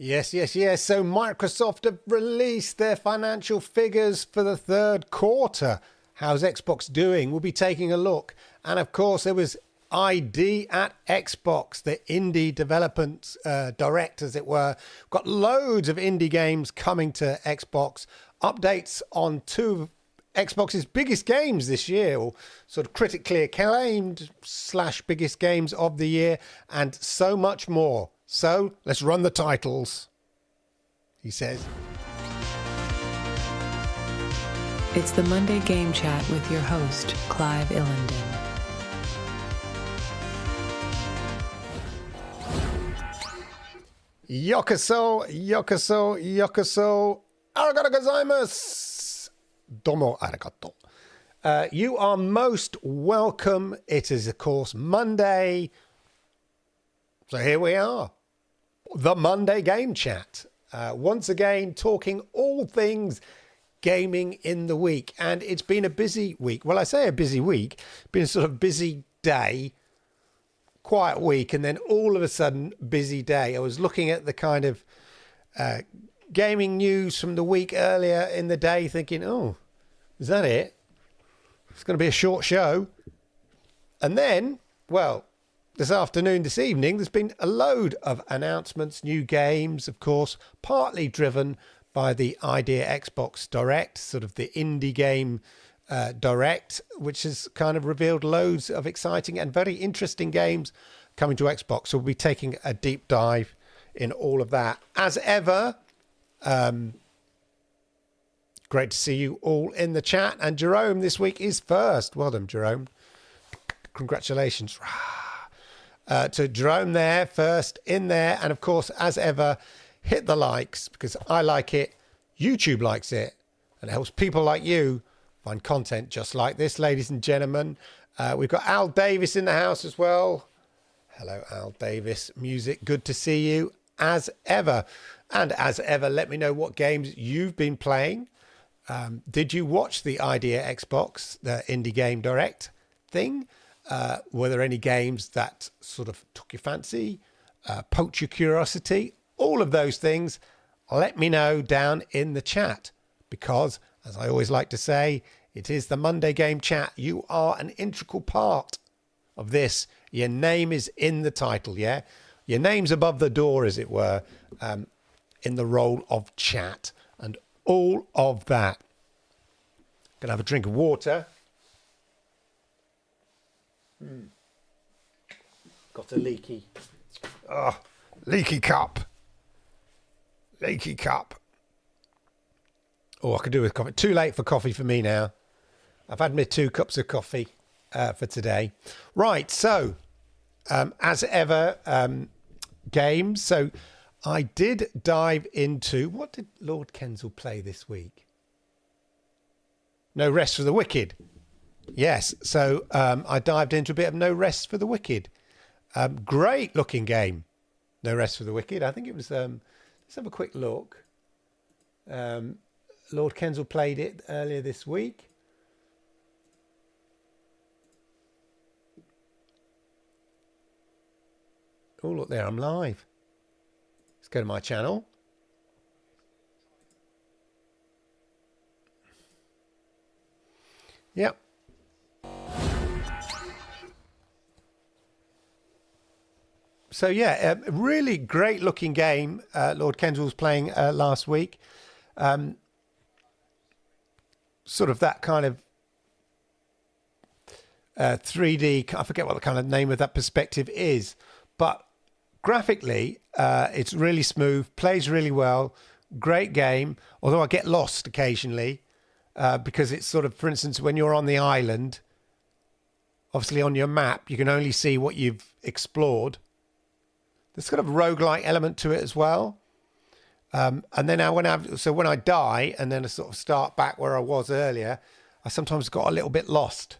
Yes, yes, yes. So Microsoft have released their financial figures for the third quarter. How's Xbox doing? We'll be taking a look. And of course, there was ID at Xbox, the indie development direct, as it were. Got loads of indie games coming to Xbox. Updates on two of Xbox's biggest games this year, or sort of critically acclaimed / biggest games of the year, and so much more. So let's run the titles, he says. It's the Monday Game Chat with your host, Clive Illenden. Yokoso, yokoso, yokoso. Arigato gozaimasu. Domo arigato. You are most welcome. It is, of course, Monday. So here we are. The Monday Game Chat. Once again, talking all things gaming in the week. And it's been a busy week. Well, I say a busy week. Been a sort of busy day. Quiet week. And then all of a sudden, busy day. I was looking at the kind of gaming news from the week earlier in the day thinking, oh, is that it? It's going to be a short show. And then, well, this afternoon, this evening, there's been a load of announcements, new games, of course, partly driven by the Idea Xbox Direct, sort of the indie game Direct, which has kind of revealed loads of exciting and very interesting games coming to Xbox. So we'll be taking a deep dive in all of that. As ever, great to see you all in the chat. And Jerome this week is first. Well done, Jerome. Congratulations. To Jerome there, first in there. And of course, as ever, hit the likes because I like it. YouTube likes it. And it helps people like you find content just like this, ladies and gentlemen. We've got Al Davis in the house as well. Hello, Al Davis. Music, good to see you as ever. And as ever, let me know what games you've been playing. Did you watch the Idea Xbox, the Indie Game Direct thing? Were there any games that sort of took your fancy, poked your curiosity? All of those things, let me know down in the chat. Because, as I always like to say, it is the Monday Game Chat. You are an integral part of this. Your name is in the title, yeah? Your name's above the door, as it were, in the role of chat and all of that. Gonna have a drink of water. Got a leaky cup. Leaky cup. Oh, I could do with coffee. Too late for coffee for me now. I've had my 2 cups of coffee for today. Right, so as ever, games. So I did dive into, what did Lord Kensal play this week? No Rest for the Wicked. Yes, so I dived into a bit of No Rest for the Wicked. Great looking game, No Rest for the Wicked. I think it was, let's have a quick look. Lord Kensal played it earlier this week. Oh, look there, I'm live. Let's go to my channel. Yep. So yeah, a really great looking game. Lord Kensal was playing last week. Sort of that kind of 3D, I forget what the kind of name of that perspective is, but graphically, it's really smooth, plays really well, great game, although I get lost occasionally because it's sort of, for instance, when you're on the island, obviously on your map, you can only see what you've explored. There's kind of a roguelike element to it as well. And then when I die and then I sort of start back where I was earlier, I sometimes got a little bit lost.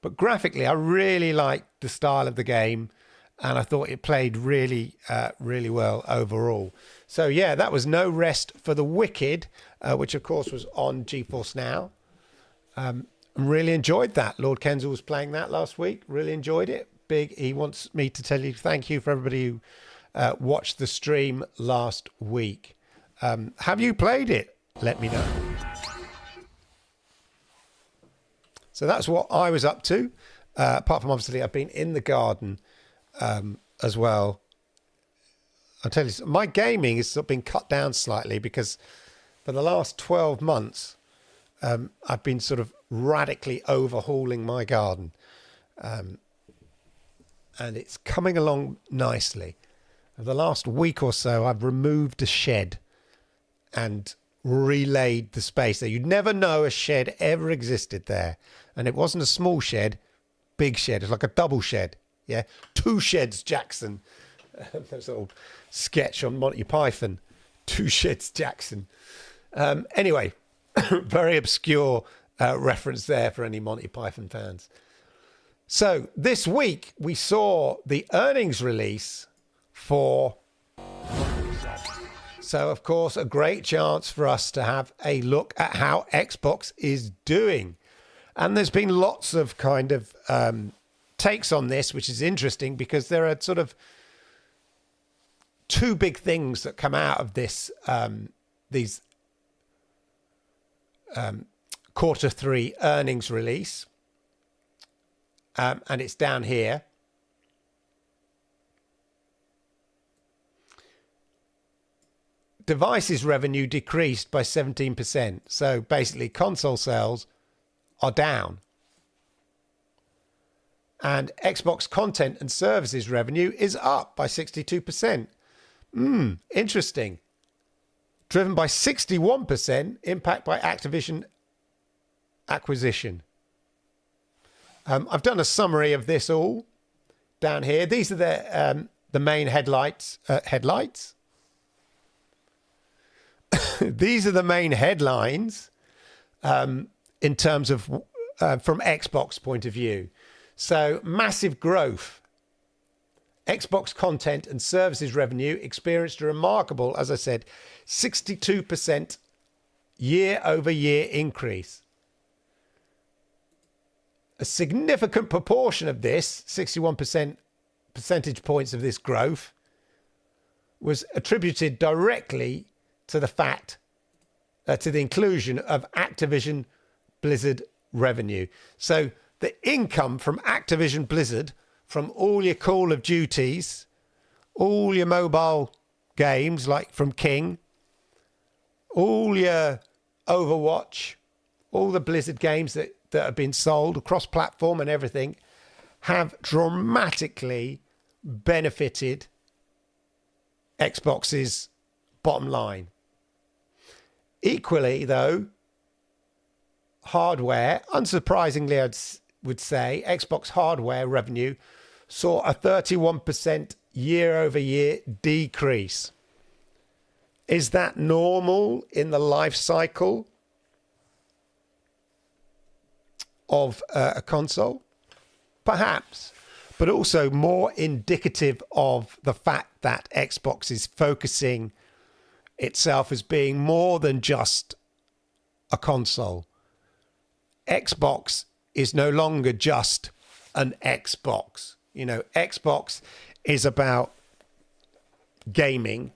But graphically, I really liked the style of the game, and I thought it played really, really well overall. So yeah, that was No Rest for the Wicked, which of course was on GeForce Now. Really enjoyed that. Lord Kensal was playing that last week. Really enjoyed it. Big. He wants me to tell you thank you for everybody who watched the stream last week. Have you played it? Let me know. So that's what I was up to. Apart from, obviously, I've been in the garden as well. I'll tell you, my gaming has been cut down slightly because for the last 12 months, I've been sort of radically overhauling my garden. And it's coming along nicely. For the last week or so, I've removed a shed and relaid the space there. You'd never know a shed ever existed there. And it wasn't a small shed, big shed. It's like a double shed. Yeah. 2 sheds, Jackson. There's an old sketch on Monty Python. 2 sheds, Jackson. Anyway, very obscure reference there for any Monty Python fans. So this week we saw the earnings release for... So, of course, a great chance for us to have a look at how Xbox is doing. And there's been lots of kind of takes on this, which is interesting because there are sort of 2 big things that come out of this, these Q3 earnings release. And it's down here. Devices revenue decreased by 17%. So basically console sales are down. And Xbox content and services revenue is up by 62%. Interesting. Driven by 61% impact by Activision acquisition. I've done a summary of this all down here. These are the main headlights. These are the main headlines in terms of from Xbox point of view. So massive growth. Xbox content and services revenue experienced a remarkable, as I said, 62% year-over-year increase. A significant proportion of this, 61% percentage points of this growth, was attributed directly to the fact, to the inclusion of Activision Blizzard revenue. So the income from Activision Blizzard, from all your Call of Duties, all your mobile games like from King, all your Overwatch, all the Blizzard games that have been sold across platform and everything, have dramatically benefited Xbox's bottom line. Equally, though, hardware, unsurprisingly, would say, Xbox hardware revenue saw a 31% year-over-year decrease. Is that normal in the life cycle of a console? Perhaps, but also more indicative of the fact that Xbox is focusing itself as being more than just a console. Xbox is no longer just an Xbox. You know, Xbox is about gaming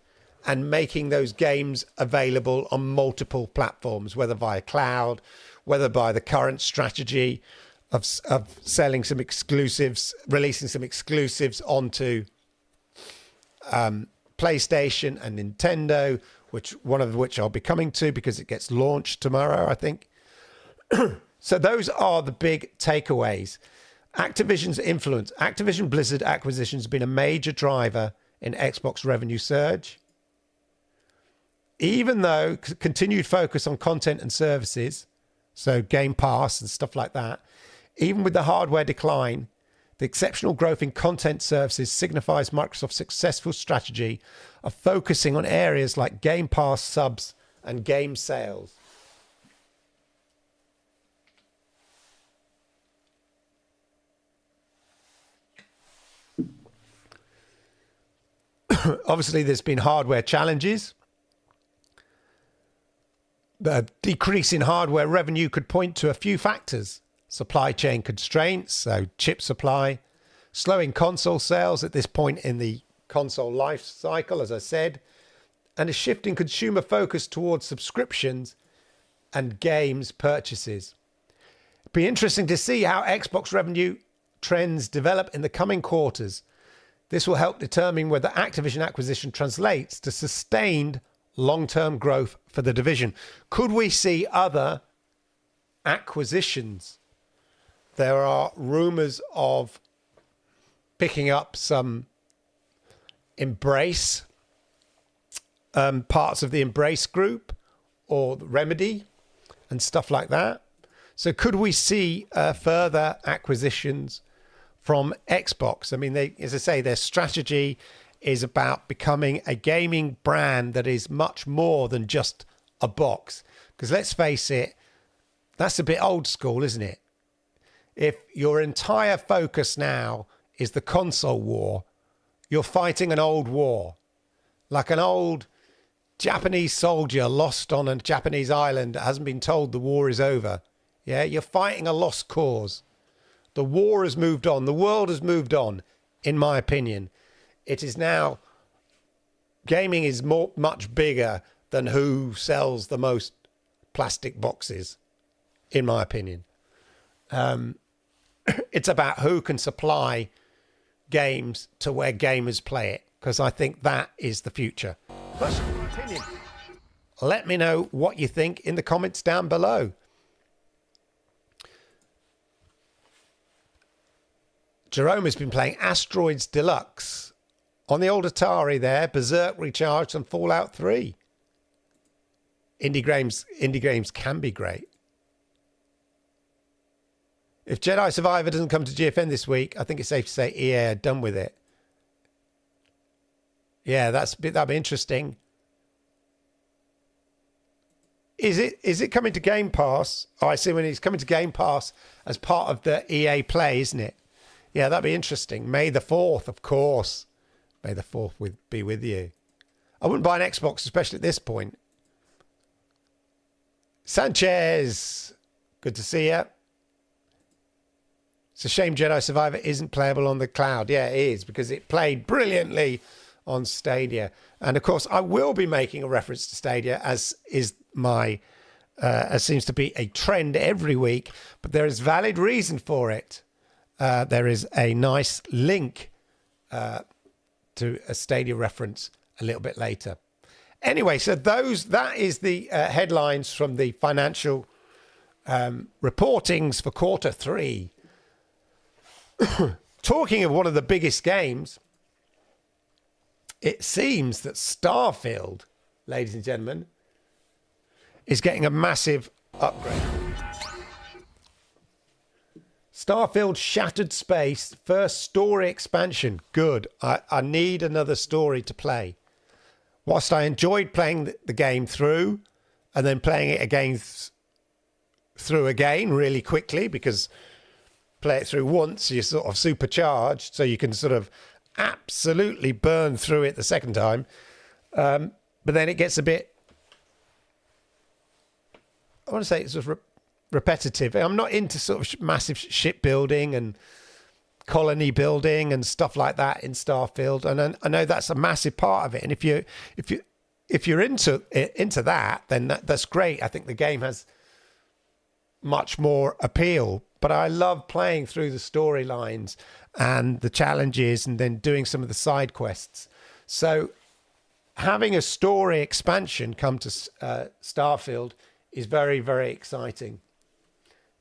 and making those games available on multiple platforms, whether via cloud, whether by the current strategy of selling some exclusives, releasing some exclusives onto PlayStation and Nintendo, one of which I'll be coming to because it gets launched tomorrow, I think. So those are the big takeaways. Activision's influence. Activision Blizzard acquisition has been a major driver in Xbox revenue surge. Even though continued focus on content and services, so Game Pass and stuff like that, even with the hardware decline, the exceptional growth in content services signifies Microsoft's successful strategy of focusing on areas like Game Pass subs and game sales. Obviously, there's been hardware challenges. The decrease in hardware revenue could point to a few factors. Supply chain constraints, so chip supply, slowing console sales at this point in the console life cycle, as I said, and a shift in consumer focus towards subscriptions and games purchases. It'd be interesting to see how Xbox revenue trends develop in the coming quarters. This will help determine whether Activision acquisition translates to sustained long-term growth for the division. Could we see other acquisitions? There are rumors of picking up some Embrace, parts of the Embrace group or the Remedy and stuff like that. So could we see further acquisitions from Xbox? I mean, as I say, their strategy is about becoming a gaming brand that is much more than just a box. Because let's face it, that's a bit old school, isn't it? If your entire focus now is the console war, you're fighting an old war. Like an old Japanese soldier lost on a Japanese island that hasn't been told the war is over. Yeah, you're fighting a lost cause. The war has moved on. The world has moved on, in my opinion. It is now, gaming is much bigger than who sells the most plastic boxes, in my opinion. It's about who can supply games to where gamers play it, because I think that is the future. That's my opinion. Let me know what you think in the comments down below. Jerome has been playing Asteroids Deluxe on the old Atari there, Berserk Recharged and Fallout 3. Indie games can be great. If Jedi Survivor doesn't come to GFN this week, I think it's safe to say EA are done with it. Yeah, that'd be interesting. Is it coming to Game Pass? Oh, I see, when it's coming to Game Pass as part of the EA Play, isn't it? Yeah, that'd be interesting. May the 4th, of course. May the 4th be with you. I wouldn't buy an Xbox, especially at this point. Sanchez, good to see you. It's a shame Jedi Survivor isn't playable on the cloud. Yeah, it is, because it played brilliantly on Stadia. And of course, I will be making a reference to Stadia, as is my, as seems to be a trend every week. But there is valid reason for it. There is a nice link to a Stadia reference a little bit later. Anyway, so that is the headlines from the financial reportings for quarter 3. Talking of one of the biggest games, it seems that Starfield, ladies and gentlemen, is getting a massive upgrade. Starfield Shattered Space, first story expansion. Good. I need another story to play. Whilst I enjoyed playing the game through and then playing it again through again really quickly, because play it through once, you're sort of supercharged, so you can sort of absolutely burn through it the second time. But then it gets a bit, I want to say it's sort of repetitive. I'm not into sort of massive shipbuilding and colony building and stuff like that in Starfield, and I know that's a massive part of it. And if you're into that, then that's great. I think the game has much more appeal. But I love playing through the storylines and the challenges, and then doing some of the side quests. So having a story expansion come to Starfield is very, very exciting.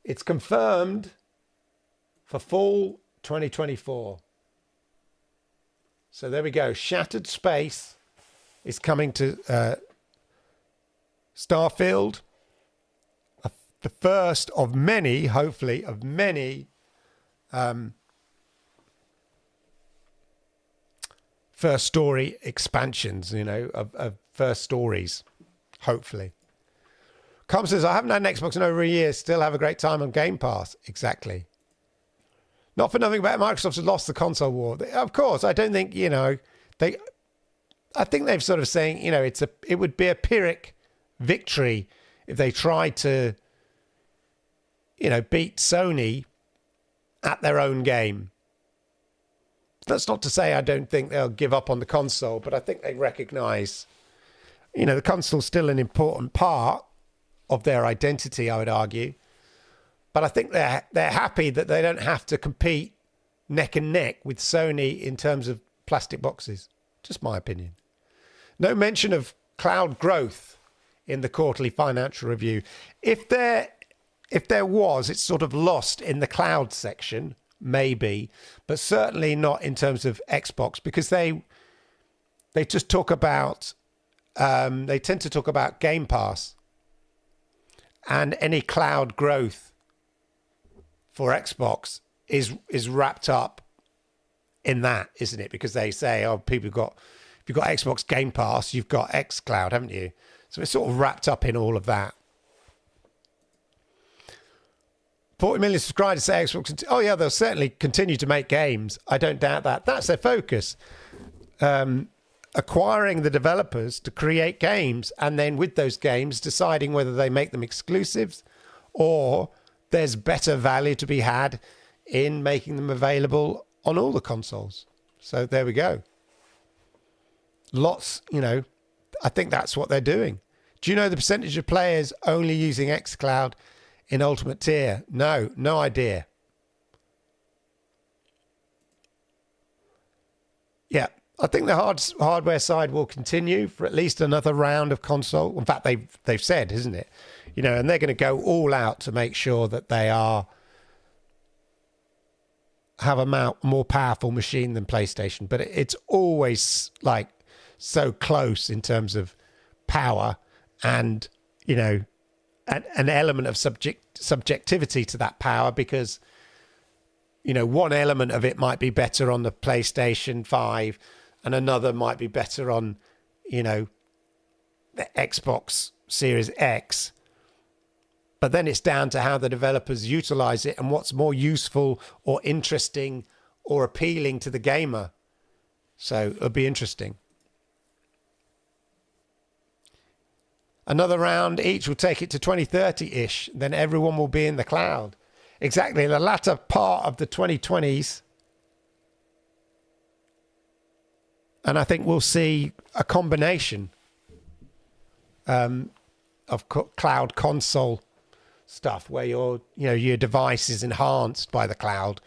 It's confirmed for fall 2024. So there we go. Shattered Space is coming to Starfield. The first of many, hopefully, of many first story expansions, of first stories, hopefully. Com says, I haven't had an Xbox in over a year, still have a great time on Game Pass. Exactly. Not for nothing, but Microsoft has lost the console war. Of course, I don't think, I think they've sort of saying, it would be a Pyrrhic victory if they tried to, beat Sony at their own game. That's not to say I don't think they'll give up on the console, but I think they recognise, the console's still an important part of their identity, I would argue. But I think they're happy that they don't have to compete neck and neck with Sony in terms of plastic boxes. Just my opinion. No mention of cloud growth in the quarterly financial review. If there was, it's sort of lost in the cloud section, maybe, but certainly not in terms of Xbox, because they just talk about they tend to talk about Game Pass and any cloud growth for Xbox is wrapped up in that, isn't it? Because they say, oh, if you've got Xbox Game Pass, you've got xCloud, haven't you? So it's sort of wrapped up in all of that. 40 million subscribers say Xbox. Oh, yeah, they'll certainly continue to make games. I don't doubt that. That's their focus. Acquiring the developers to create games, and then with those games, deciding whether they make them exclusives or there's better value to be had in making them available on all the consoles. So there we go. Lots, I think that's what they're doing. Do you know the percentage of players only using xCloud in Ultimate Tier? No idea. Yeah, I think the hardware side will continue for at least another round of console. In fact, they've said, isn't it? And they're going to go all out to make sure that they have a more powerful machine than PlayStation. But it's always like so close in terms of power and, an element of subjectivity to that power, because, one element of it might be better on the PlayStation 5 and another might be better on, the Xbox Series X. But then it's down to how the developers utilize it and what's more useful or interesting or appealing to the gamer. So it'll be interesting. Another round each will take it to 2030-ish. Then everyone will be in the cloud. Exactly. The latter part of the 2020s. And I think we'll see a combination of cloud console stuff where your device is enhanced by the cloud.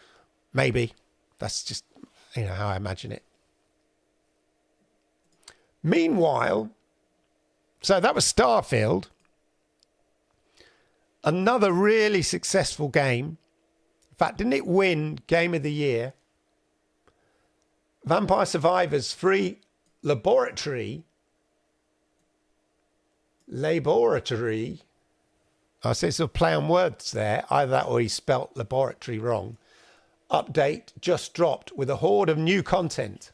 Maybe. That's just, how I imagine it. Meanwhile, so that was Starfield. Another really successful game. In fact, didn't it win Game of the Year? Vampire Survivors free laboratory. I see sort of play on words there. Either that or he spelt laboratory wrong. Update just dropped with a horde of new content.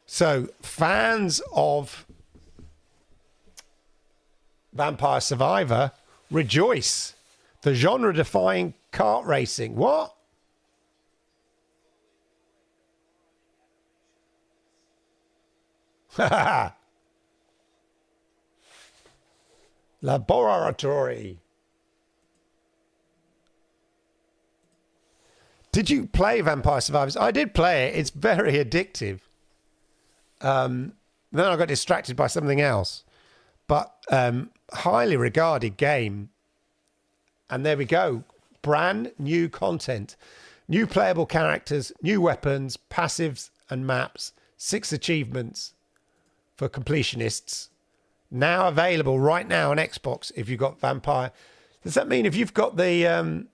So fans of Vampire Survivor rejoice. The genre-defying kart racing. What? Laboratory. Did you play Vampire Survivors? I did play it. It's very addictive. Then I got distracted by something else. But highly regarded game. And there we go. Brand new content. New playable characters, new weapons, passives and maps. 6 achievements for completionists. Now available right now on Xbox if you've got Vampire. Does that mean if you've got the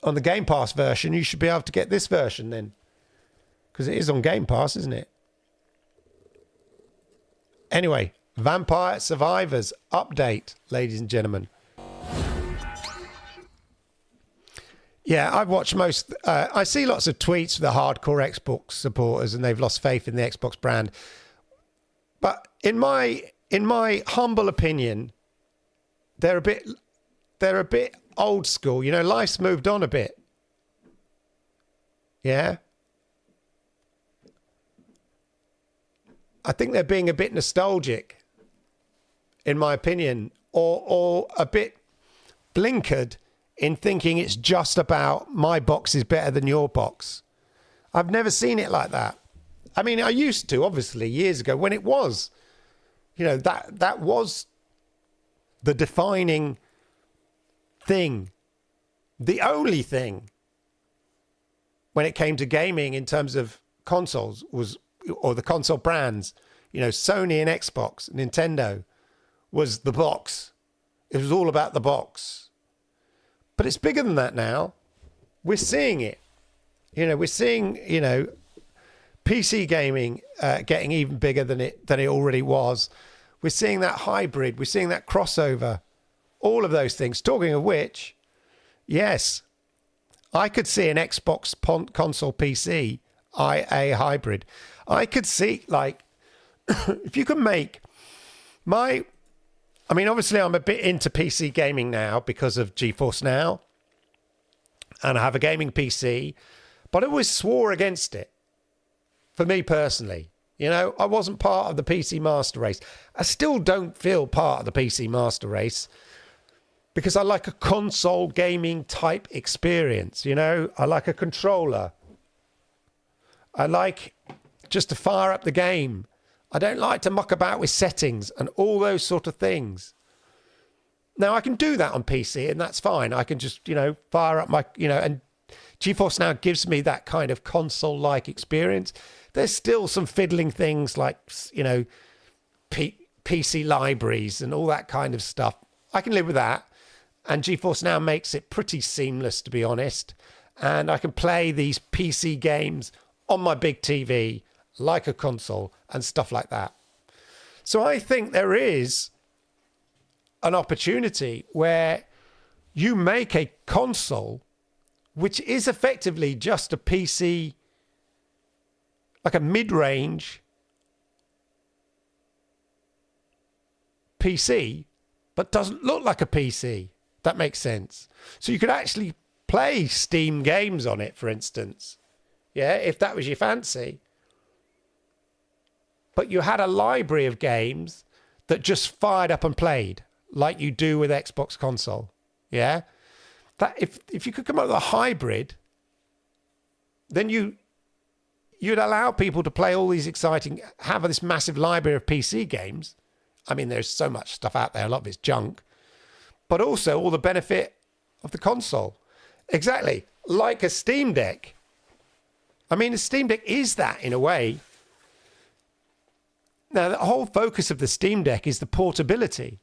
on the Game Pass version, you should be able to get this version then? Because it is on Game Pass, isn't it? Anyway, Vampire Survivors update, ladies and gentlemen. Yeah, I've watched most. I see lots of tweets for the hardcore Xbox supporters, and they've lost faith in the Xbox brand. But in my humble opinion, they're a bit old school. Life's moved on a bit. Yeah. I think they're being a bit nostalgic, in my opinion, or a bit blinkered in thinking it's just about my box is better than your box. I've never seen it like that. I mean, I used to, obviously, years ago when it was, that was the defining thing, the only thing when it came to gaming in terms of consoles or the console brands, Sony and Xbox, Nintendo was the box. It was all about the box. But it's bigger than that now. We're seeing it. We're seeing, PC gaming getting even bigger than it already was. We're seeing that hybrid. We're seeing that crossover. All of those things. Talking of which, yes, I could see an Xbox console PC, a hybrid. I could see, if you could make obviously I'm a bit into PC gaming now because of GeForce Now. And I have a gaming PC, but I always swore against it. For me personally, I wasn't part of the PC master race. I still don't feel part of the PC master race because I like a console gaming type experience. I like a controller. I like just to fire up the game. I don't like to muck about with settings and all those sort of things. Now, I can do that on PC and that's fine. I can just, fire up my, and GeForce Now gives me that kind of console-like experience. There's still some fiddling things like, PC libraries and all that kind of stuff. I can live with that. And GeForce Now makes it pretty seamless, to be honest. And I can play these PC games on my big TV like a console and stuff like that. So I think there is an opportunity where you make a console which is effectively just a PC, like a mid-range PC, but doesn't look like a PC. That makes sense. So you could actually play Steam games on it, for instance. Yeah, if that was your fancy. But you had a library of games that just fired up and played, like you do with Xbox console. Yeah? That if you could come up with a hybrid, then you'd allow people to play all these exciting, have this massive library of PC games. I mean, there's so much stuff out there, a lot of it's junk, but also all the benefit of the console. Exactly, like a Steam Deck. I mean, a Steam Deck is that in a way. Now, the whole focus of the Steam Deck is the portability.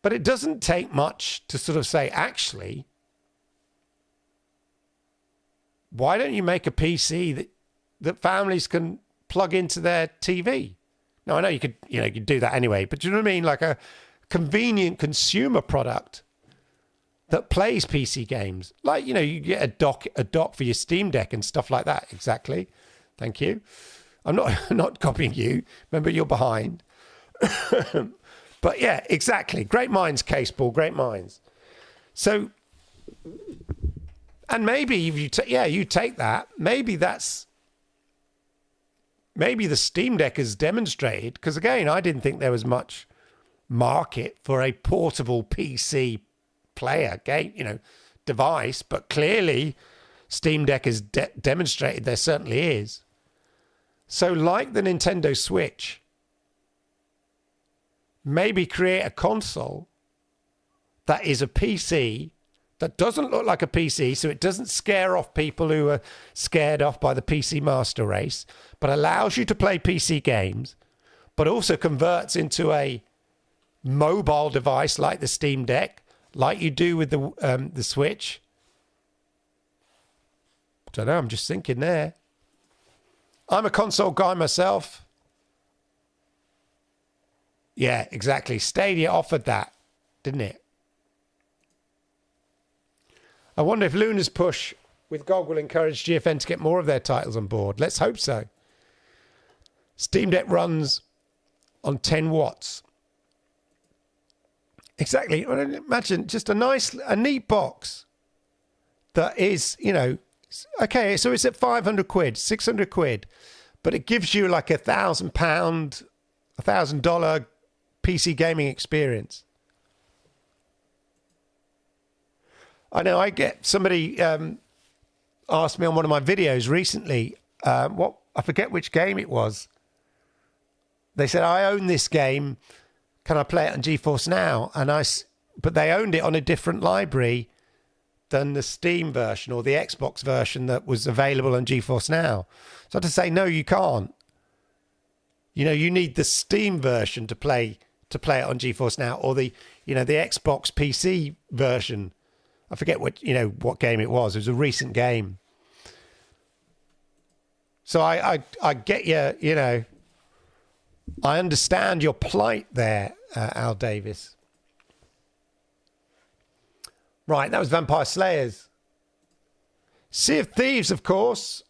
But it doesn't take much to sort of say, actually, why don't you make a PC that families can plug into their TV? Now, I know you could do that anyway, but do you know what I mean? Like a convenient consumer product that plays PC games. Like, you get a dock for your Steam Deck and stuff like that. Exactly. Thank you. I'm not copying you. Remember, you're behind. But yeah, exactly. Great minds, Case Ball. Great minds. So, and maybe if you take that. Maybe the Steam Deck has demonstrated, because again, I didn't think there was much market for a portable PC player game, device, but clearly Steam Deck has demonstrated there certainly is. So like the Nintendo Switch, maybe create a console that is a PC that doesn't look like a PC, so it doesn't scare off people who are scared off by the PC master race, but allows you to play PC games, but also converts into a mobile device like the Steam Deck, like you do with the Switch. I don't know, I'm just thinking there. I'm a console guy myself. Yeah, exactly. Stadia offered that, didn't it? I wonder if Luna's push with GOG will encourage GFN to get more of their titles on board. Let's hope so. Steam Deck runs on 10 watts. Exactly. Imagine just a neat box that is, okay, so it's at 500 quid, 600 quid, but it gives you like £1,000, $1,000 PC gaming experience. I know I get somebody asked me on one of my videos recently, what I forget which game it was. They said, I own this game. Can I play it on GeForce Now? But they owned it on a different library than the Steam version or the Xbox version that was available on GeForce Now. So I had to say, no, you can't. You know, you need the Steam version to play it on GeForce Now, or the Xbox PC version. I forget what game it was. It was a recent game. So I get you, I understand your plight there, Al Davis. Right, that was Vampire Slayers. Sea of Thieves, of course.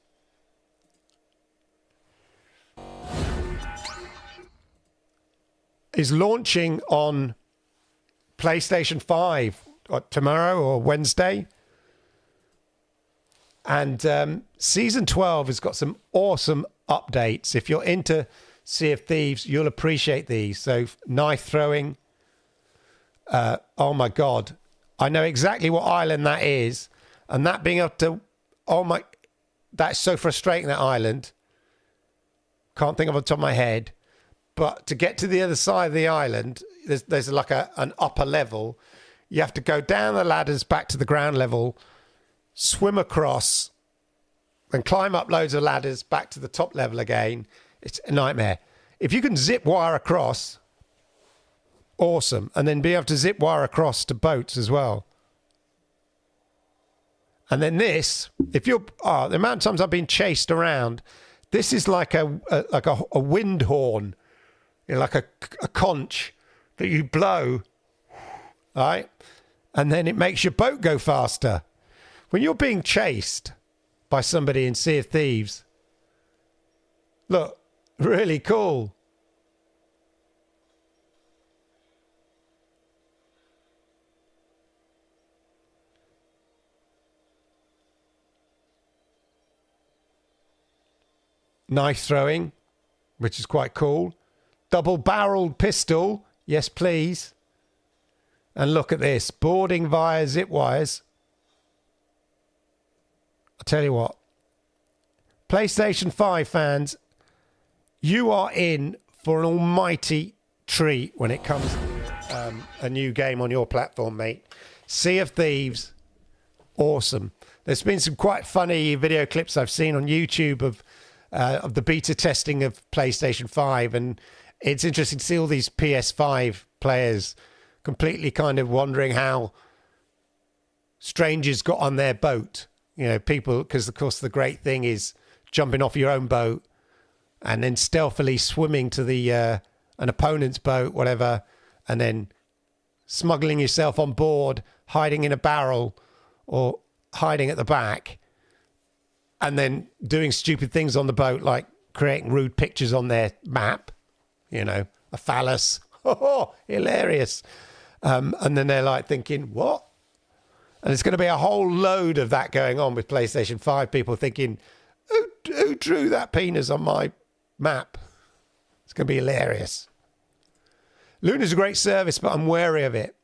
Is launching on PlayStation 5 tomorrow or Wednesday. And Season 12 has got some awesome updates. If you're into Sea of Thieves, you'll appreciate these. So knife throwing. Oh, my God. I know exactly what island that is. And that being up to... That's so frustrating, that island. Can't think of it on the top of my head. But to get to the other side of the island, there's like an upper level. You have to go down the ladders back to the ground level, swim across, then climb up loads of ladders back to the top level again. It's a nightmare. If you can zip wire across, awesome. And then be able to zip wire across to boats as well. And then this, the amount of times I've been chased around, this is like a wind horn. Like a conch that you blow, right? And then it makes your boat go faster. When you're being chased by somebody in Sea of Thieves, look, really cool. Knife throwing, which is quite cool. Double-barreled pistol. Yes, please. And look at this. Boarding via zip wires. I'll tell you what. PlayStation 5 fans, you are in for an almighty treat when it comes to a new game on your platform, mate. Sea of Thieves. Awesome. There's been some quite funny video clips I've seen on YouTube of the beta testing of PlayStation 5, and it's interesting to see all these PS5 players completely kind of wondering how strangers got on their boat. People, because of course the great thing is jumping off your own boat and then stealthily swimming to an opponent's boat, whatever, and then smuggling yourself on board, hiding in a barrel or hiding at the back, and then doing stupid things on the boat, like creating rude pictures on their map. A phallus. Oh, hilarious. And then they're like thinking, what? And it's going to be a whole load of that going on with PlayStation 5. People thinking, who drew that penis on my map? It's going to be hilarious. Luna's a great service, but I'm wary of it.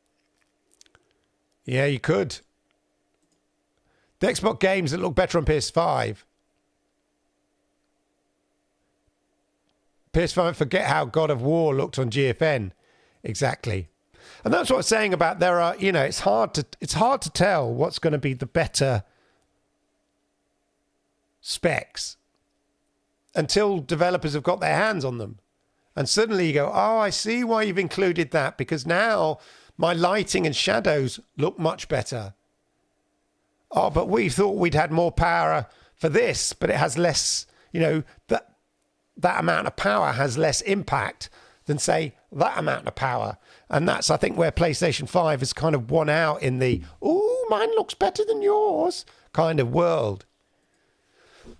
Yeah, you could. The Xbox games that look better on PS5. PS5, forget how God of War looked on GFN. Exactly. And that's what I'm saying about it's hard to tell what's going to be the better specs until developers have got their hands on them. And suddenly you go, oh, I see why you've included that, because now my lighting and shadows look much better. Oh, but we thought we'd had more power for this, but it has less, that amount of power has less impact than, say, that amount of power. And that's, I think, where PlayStation 5 has kind of won out in the, ooh, mine looks better than yours kind of world.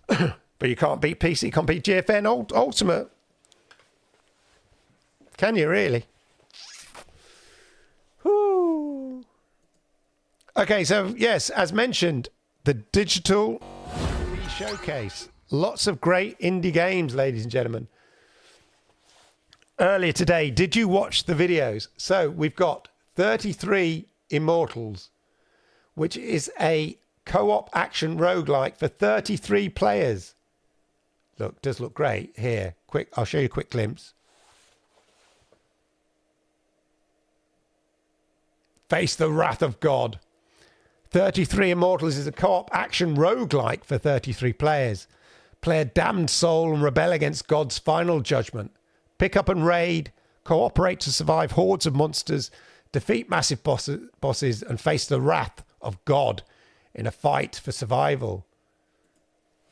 But you can't beat PC, you can't beat GFN Ultimate. Can you really? Whew. Okay, so yes, as mentioned, the digital showcase. Lots of great indie games, ladies and gentlemen. Earlier today, did you watch the videos? So we've got 33 Immortals. which is a co-op action roguelike for 33 players. Look, does look great here. Quick, I'll show you a quick glimpse. Face the wrath of God. 33 Immortals is a co-op action roguelike for 33 players. Play a damned soul and rebel against God's final judgment. Pick up and raid, cooperate to survive hordes of monsters, defeat massive bosses, and face the wrath of God in a fight for survival.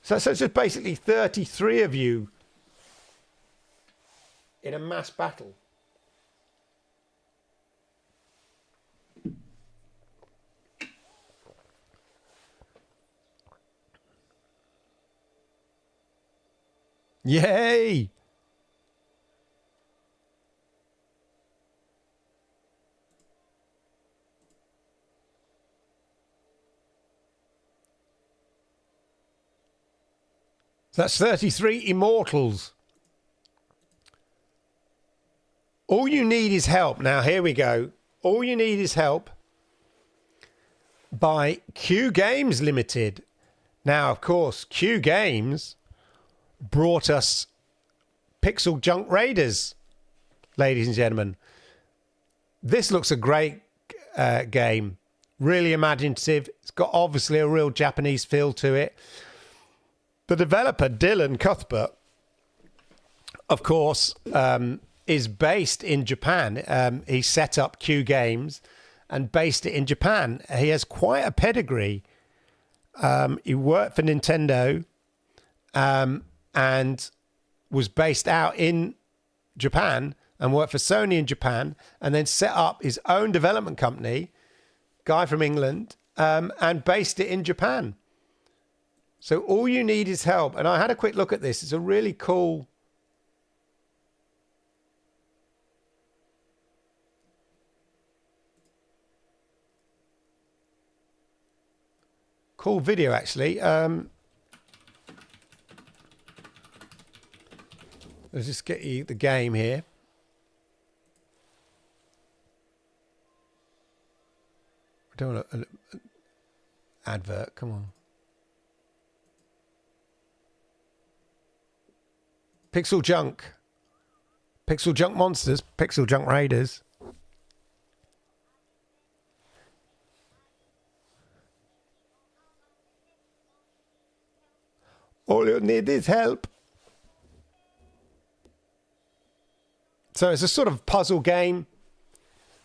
So it's just basically 33 of you in a mass battle. Yay! So that's 33 Immortals. All you need is help. Now, here we go. All you need is help by Q Games Limited. Now, of course, Q Games brought us Pixel Junk Raiders, ladies and gentlemen. This looks a great game. Really imaginative. It's got obviously a real Japanese feel to it. The developer, Dylan Cuthbert, of course, is based in Japan. He set up Q Games and based it in Japan. He has quite a pedigree. He worked for Nintendo and was based out in Japan and worked for Sony in Japan and then set up his own development company, guy from England, and based it in Japan. So all you need is help. And I had a quick look at this. It's a really cool video, actually. Let's just get you the game here. I don't want an advert. Come on. Pixel Junk. Pixel Junk Monsters. Pixel Junk Raiders. All you need is help. So it's a sort of puzzle game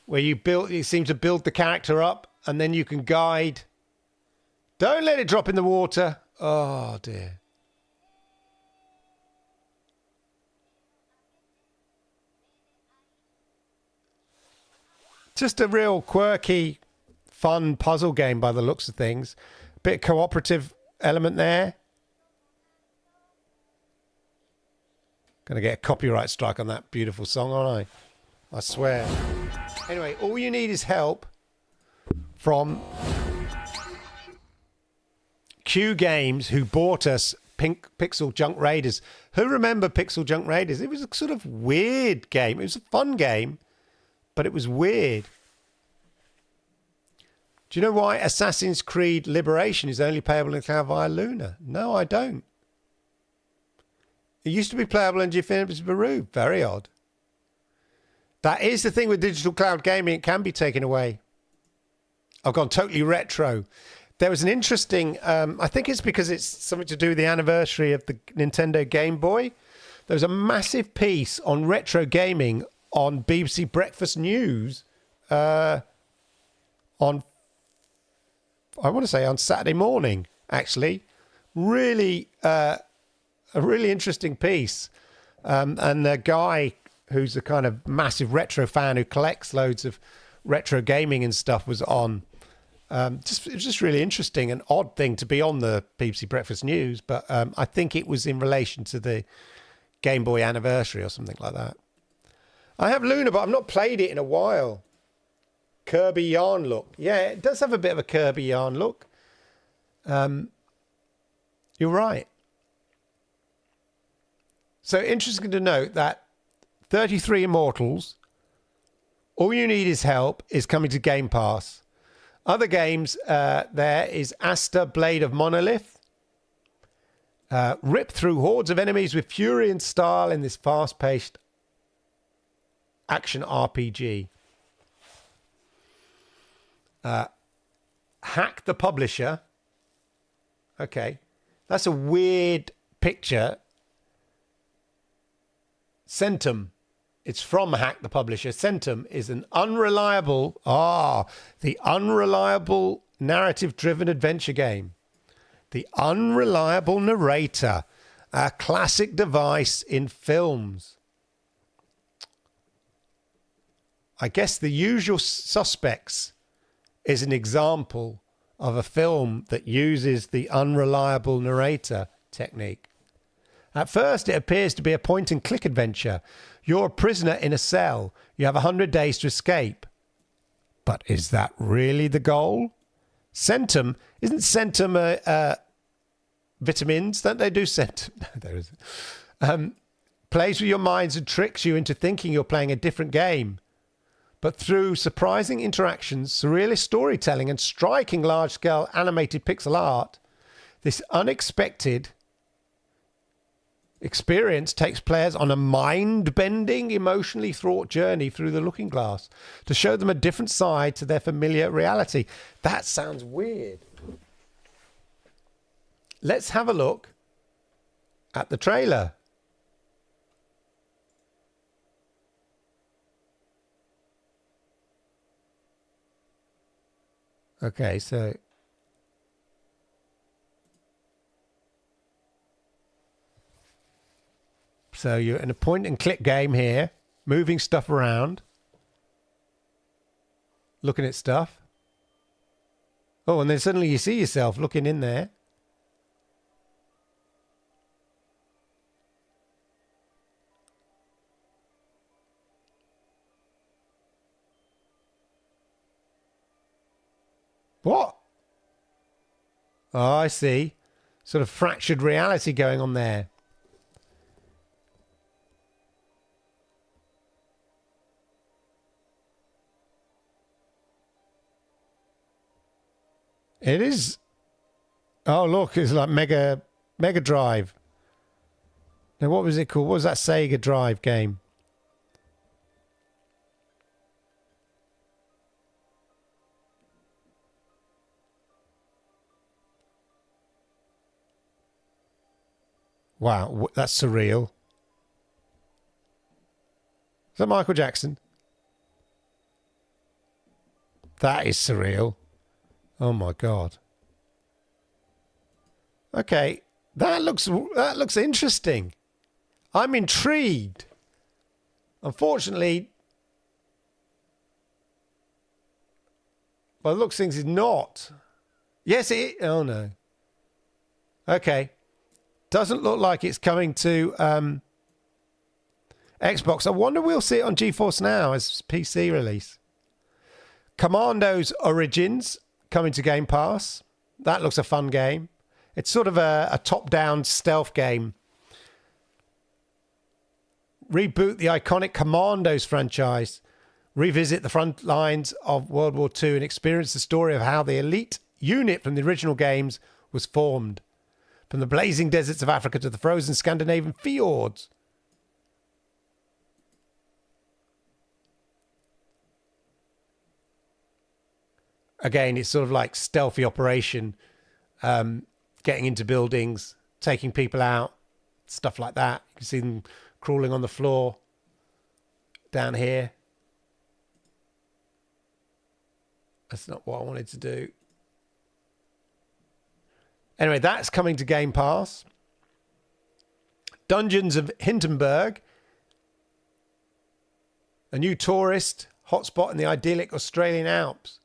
where you seem to build the character up and then you can guide. Don't let it drop in the water. Oh dear. Just a real quirky, fun puzzle game by the looks of things. Bit cooperative element there. Gonna get a copyright strike on that beautiful song, aren't I? I swear. Anyway, all you need is help from Q Games, who bought us Pixel Junk Raiders. Who remember Pixel Junk Raiders? It was a sort of weird game. It was a fun game, but it was weird. Do you know why Assassin's Creed Liberation is only playable in cloud via Luna? No, I don't. It used to be playable in Juniper's Baru. Very odd. That is the thing with digital cloud gaming. It can be taken away. I've gone totally retro. There was an interesting... I think it's because it's something to do with the anniversary of the Nintendo Game Boy. There was a massive piece on retro gaming on BBC Breakfast News on, I want to say, on Saturday morning, actually. Really... a really interesting piece. And the guy who's a kind of massive retro fan who collects loads of retro gaming and stuff was on. It was just really interesting, an odd thing to be on the BBC Breakfast News, but I think it was in relation to the Game Boy anniversary or something like that. I have Luna, but I've not played it in a while. Kirby Yarn look. Yeah, it does have a bit of a Kirby Yarn look. You're right. So interesting to note that 33 Immortals, all you need is help, is coming to Game Pass. Other games, there is Asta, Blade of Monolith. Rip through hordes of enemies with fury and style in this fast-paced action RPG. Hack the Publisher. Okay. That's a weird picture. Centum. It's from Hack the Publisher. Centum is an unreliable, the unreliable narrative-driven adventure game. The unreliable narrator, a classic device in films. I guess The Usual Suspects is an example of a film that uses the unreliable narrator technique. At first, it appears to be a point-and-click adventure. You're a prisoner in a cell. You have 100 days to escape. But is that really the goal? Centum, isn't Centum vitamins? Don't they do Centum? No, there isn't. Plays with your minds and tricks you into thinking you're playing a different game. But through surprising interactions, surrealist storytelling, and striking large-scale animated pixel art, this unexpected experience takes players on a mind-bending, emotionally fraught journey through the looking glass to show them a different side to their familiar reality. That sounds weird. Let's have a look at the trailer. Okay, so you're in a point-and-click game here, moving stuff around, looking at stuff. Oh, and then suddenly you see yourself looking in there. What? Oh, I see. Sort of fractured reality going on there. It is. Oh, look, it's like Mega Drive. Now, what was it called? What was that Sega Drive game? Wow, that's surreal. Is that Michael Jackson? That is surreal. Oh my God. Okay, that looks interesting. I'm intrigued. Unfortunately, by the looks of things, it's not. Yes, it. Oh no. Okay. Doesn't look like it's coming to Xbox. I wonder we'll see it on GeForce Now as PC release. Commandos Origins coming to Game Pass. That looks a fun game. It's sort of a top-down stealth game. Reboot the iconic Commandos franchise. Revisit the front lines of World War II and experience the story of how the elite unit from the original games was formed. From the blazing deserts of Africa to the frozen Scandinavian fjords. Again, it's sort of like stealthy operation, getting into buildings, taking people out, stuff like that. You can see them crawling on the floor down here. That's not what I wanted to do. Anyway, that's coming to Game Pass. Dungeons of Hintonburg. A new tourist hotspot in the idyllic Australian Alps.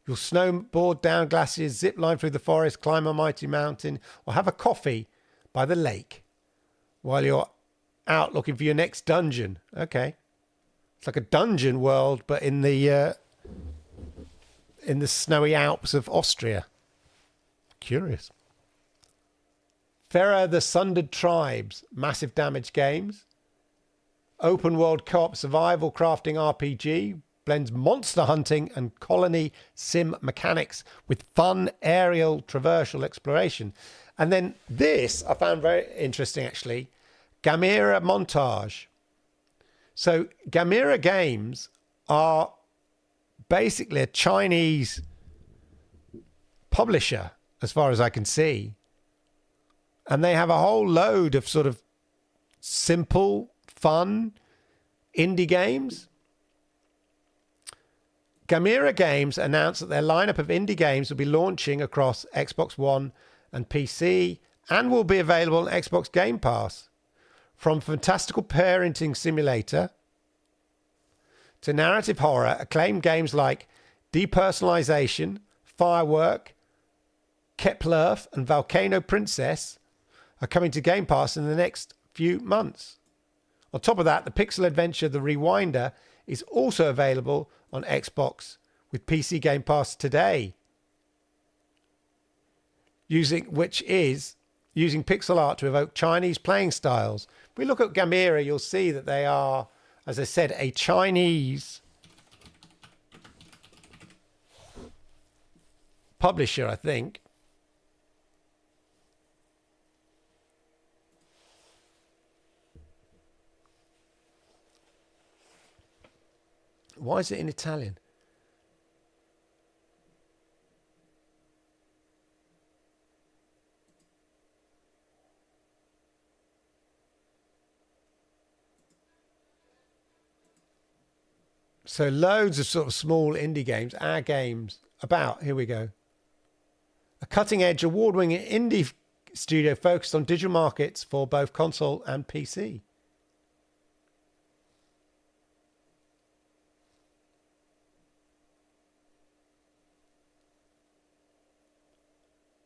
You'll snowboard down glaciers, zip line through the forest, climb a mighty mountain, or have a coffee by the lake while you're out looking for your next dungeon. Okay. It's like a dungeon world, but in the snowy Alps of Austria. Curious. Farah, the Sundered Tribes, massive damage games. Open world co-op survival crafting RPG, blends monster hunting and colony sim mechanics with fun aerial traversal exploration. And then this I found very interesting, actually. Gamera Montage. So Gamera Games are basically a Chinese publisher, as far as I can see. And they have a whole load of sort of simple, fun indie games. Gamera Games announced that their lineup of indie games will be launching across Xbox One and PC and will be available on Xbox Game Pass. From fantastical parenting simulator to narrative horror, acclaimed games like Depersonalization, Firework, Kepler, and Volcano Princess are coming to Game Pass in the next few months. On top of that, the pixel adventure The Rewinder is also available on Xbox with PC Game Pass today, using pixel art to evoke Chinese playing styles. If we look at Gamera, you'll see that they are, as I said, a Chinese publisher, I think. Why is it in Italian? So loads of sort of small indie games, our games, here we go. A cutting-edge, award-winning indie studio focused on digital markets for both console and PC.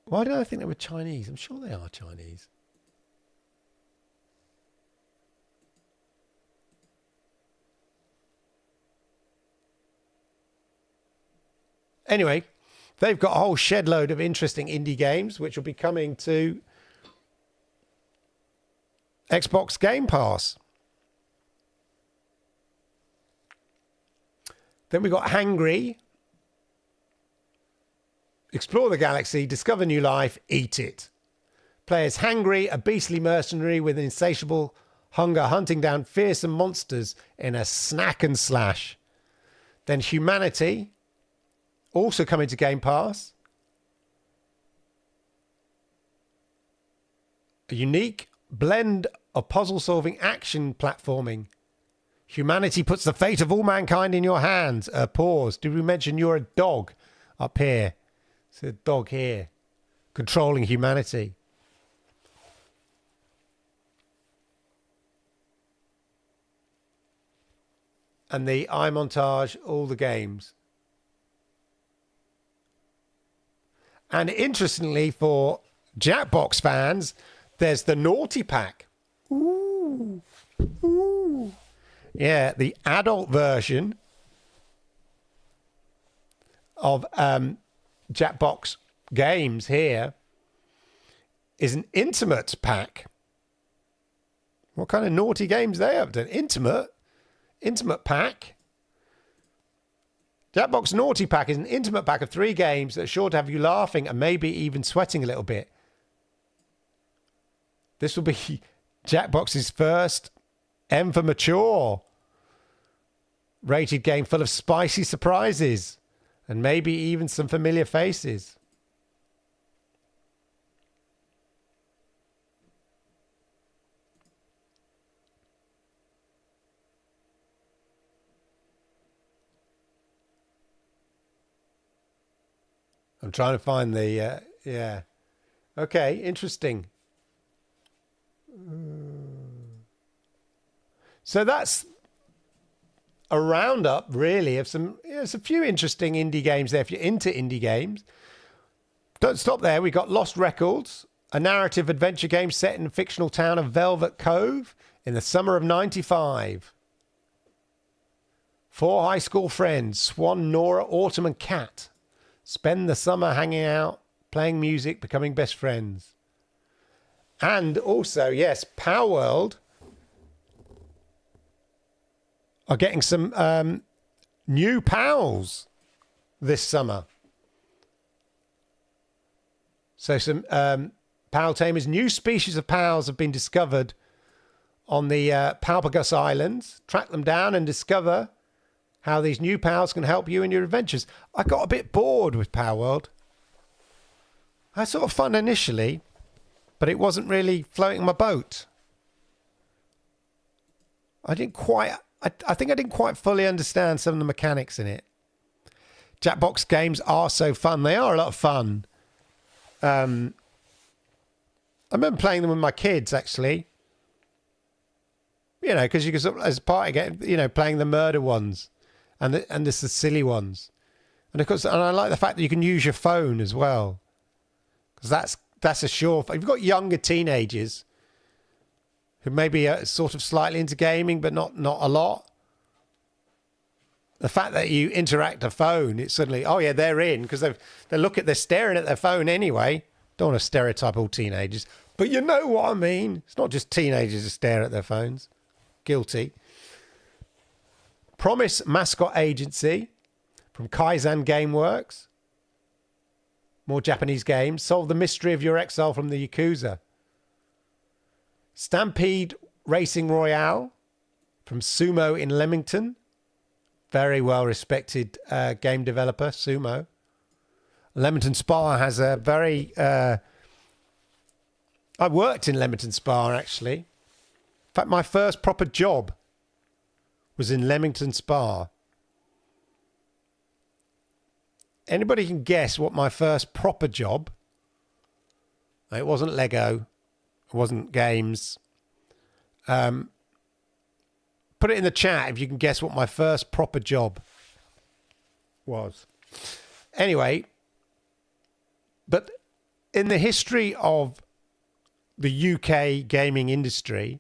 Why did I think they were Chinese? I'm sure they are Chinese. Anyway, they've got a whole shed load of interesting indie games which will be coming to Xbox Game Pass. Then we got Hangry. Explore the galaxy, discover new life, eat it. Play as Hangry, a beastly mercenary with an insatiable hunger hunting down fearsome monsters in a snack and slash. Then Humanity, also coming to Game Pass. A unique blend of puzzle-solving action platforming. Humanity puts the fate of all mankind in your hands. Pause. Did we mention you're a dog up here? It's a dog here, controlling humanity. And the iMontage, all the games. And interestingly, for Jackbox fans, there's the Naughty Pack. Ooh. Ooh. Yeah, the adult version of Jackbox games here is an intimate pack. What kind of naughty games they have done? Intimate pack. Jackbox Naughty Pack is an intimate pack of 3 games that are sure to have you laughing and maybe even sweating a little bit. This will be Jackbox's first M for mature rated game full of spicy surprises and maybe even some familiar faces. I'm trying to find the, yeah. Okay, interesting. So that's a roundup, really, of some, there's a few interesting indie games there if you're into indie games. Don't stop there. We got Lost Records, a narrative adventure game set in the fictional town of Velvet Cove in the summer of '95. 4 high school friends, Swan, Nora, Autumn, and Kat, spend the summer hanging out, playing music, becoming best friends. And also, yes, Power World are getting some new pals this summer. So some pal tamers, new species of pals have been discovered on the Palpagus Islands. Track them down and discover how these new pals can help you in your adventures. I got a bit bored with Pal World. I had sort of fun initially, but it wasn't really floating my boat. I think I didn't quite fully understand some of the mechanics in it. Jackbox games are so fun. They are a lot of fun. I remember playing them with my kids, actually. You know, because you can sort of, as a party game, you know, playing the murder ones and the silly ones. And of course, and I like the fact that you can use your phone as well. Because that's a sure... If you've got younger teenagers who maybe are sort of slightly into gaming, but not a lot. The fact that you interact a phone, it's suddenly, oh yeah, they're in, because they're staring at their phone anyway. Don't want to stereotype all teenagers, but you know what I mean. It's not just teenagers who stare at their phones. Guilty. Promise Mascot Agency from Kaizen Gameworks. More Japanese games. Solve the mystery of your exile from the Yakuza. Stampede Racing Royale from Sumo in Leamington. Very well respected game developer, Sumo. Leamington Spa has a very... I worked in Leamington Spa, actually. In fact, my first proper job was in Leamington Spa. Anybody can guess what my first proper job... It wasn't Lego. It wasn't games. Put it in the chat if you can guess what my first proper job was. Anyway, but in the history of the UK gaming industry,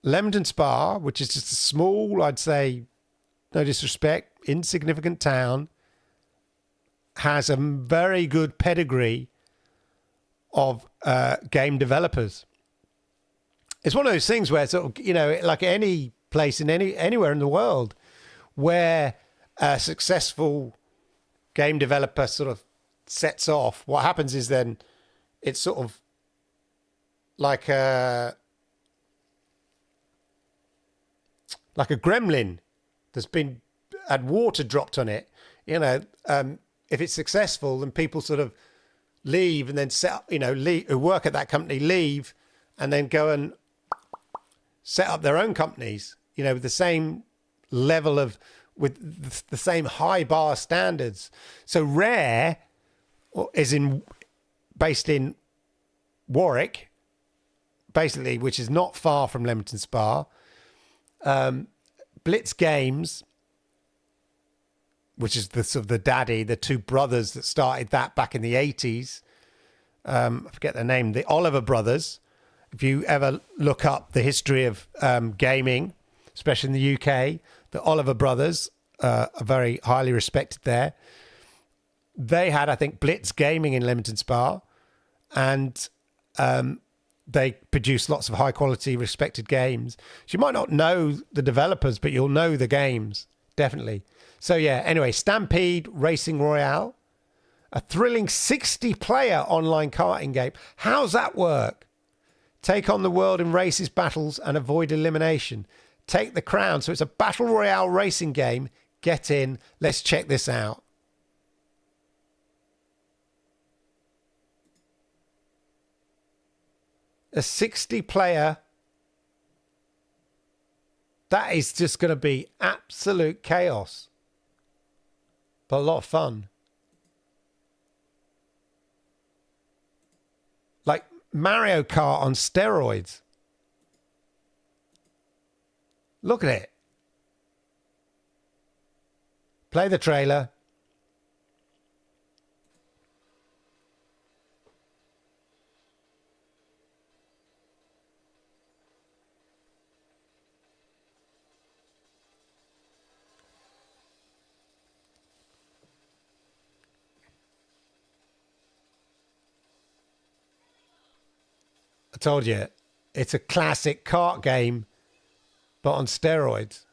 Leamington Spa, which is just a small, I'd say, no disrespect, insignificant town, has a very good pedigree of game developers. It's one of those things where, sort of, you know, like any place in anywhere in the world where a successful game developer sort of sets off, what happens is then it's sort of like a gremlin that's been had water dropped on it. You know, if it's successful, then people sort of leave and then set up, you know, who work at that company leave and then go and set up their own companies, you know, with the same level of, with the same high bar standards. So Rare is based in Warwick, basically, which is not far from Leamington Spa. Blitz Games, which is the sort of the daddy, the two brothers that started that back in the 80s. I forget their name, the Oliver brothers. If you ever look up the history of gaming, especially in the UK, the Oliver brothers are very highly respected there. They had, I think, Blitz Gaming in Leamington Spa, and they produce lots of high quality, respected games. So you might not know the developers, but you'll know the games, definitely. So yeah, anyway, Stampede Racing Royale, a thrilling 60-player online karting game. How's that work? Take on the world in races, battles, and avoid elimination. Take the crown. So it's a battle royale racing game. Get in. Let's check this out. A 60-player. That is just going to be absolute chaos. But a lot of fun. Like Mario Kart on steroids. Look at it. Play the trailer. I told you, it's a classic kart game, but on steroids.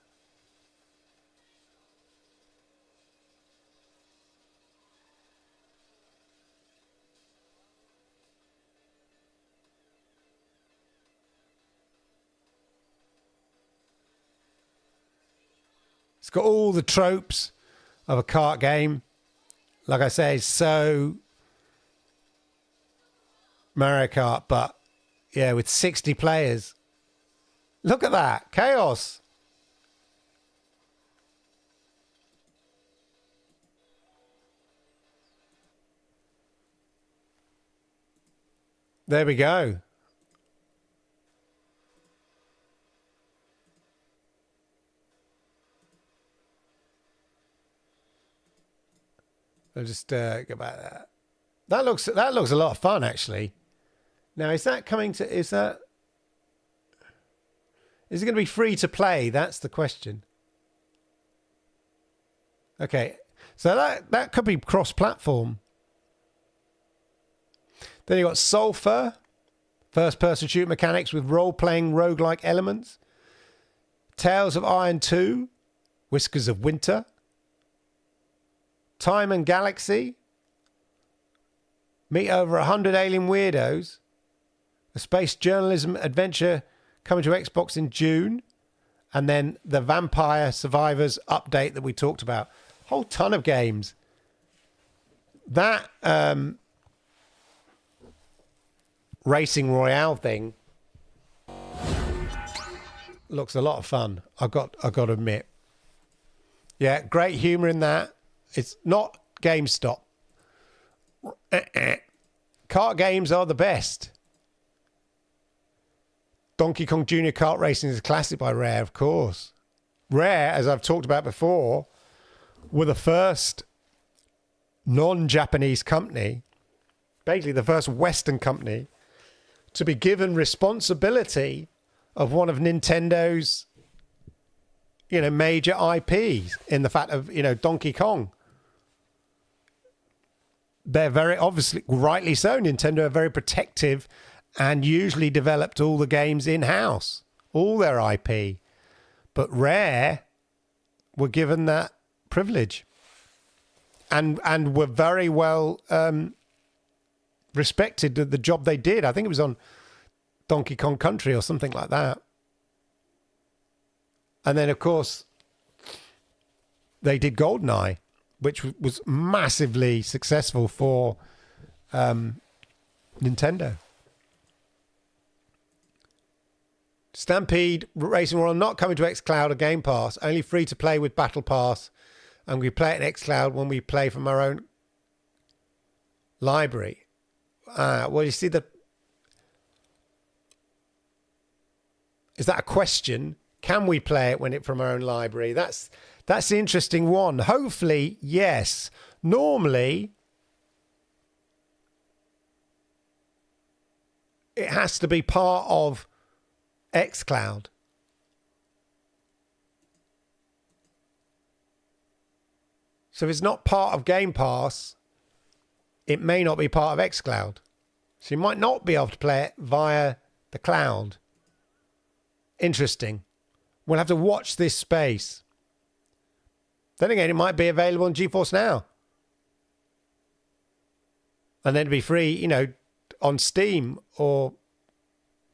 It's got all the tropes of a kart game. Like I say, it's so Mario Kart, but yeah, with 60 players. Look at that. Chaos. There we go. I'll just go back there. That looks a lot of fun, actually. Now, is that coming to? Is it going to be free to play? That's the question. Okay, so that could be cross-platform. Then you got Sulphur, first-person shooter mechanics with role-playing roguelike elements. Tales of Iron 2, Whiskers of Winter. Time and Galaxy. Meet over 100 alien weirdos. A space journalism adventure coming to Xbox in June. And then the Vampire Survivors update that we talked about. Whole ton of games. That Racing Royale thing looks a lot of fun. I've got to admit. Yeah, great humour in that. It's not GameStop. Kart games are the best. Donkey Kong Jr. Kart Racing is a classic by Rare, of course. Rare, as I've talked about before, were the first non-Japanese company, basically the first Western company, to be given responsibility of one of Nintendo's, major IPs in the fact of, Donkey Kong. They're very, obviously, rightly so, Nintendo are very protective and usually developed all the games in-house, all their IP. But Rare were given that privilege and were very well respected the job they did. I think it was on Donkey Kong Country or something like that. And then, of course, they did GoldenEye, which was massively successful for Nintendo. Stampede Racing World not coming to xCloud or Game Pass, only free to play with Battle Pass, and we play it in xCloud when we play from our own library. Well, you see is that a question? Can we play it from our own library? That's the interesting one. Hopefully, yes. Normally, it has to be part of xCloud. So if it's not part of Game Pass, it may not be part of xCloud. So you might not be able to play it via the cloud. Interesting. We'll have to watch this space. Then again, it might be available on GeForce Now. And then it'd be free, on Steam or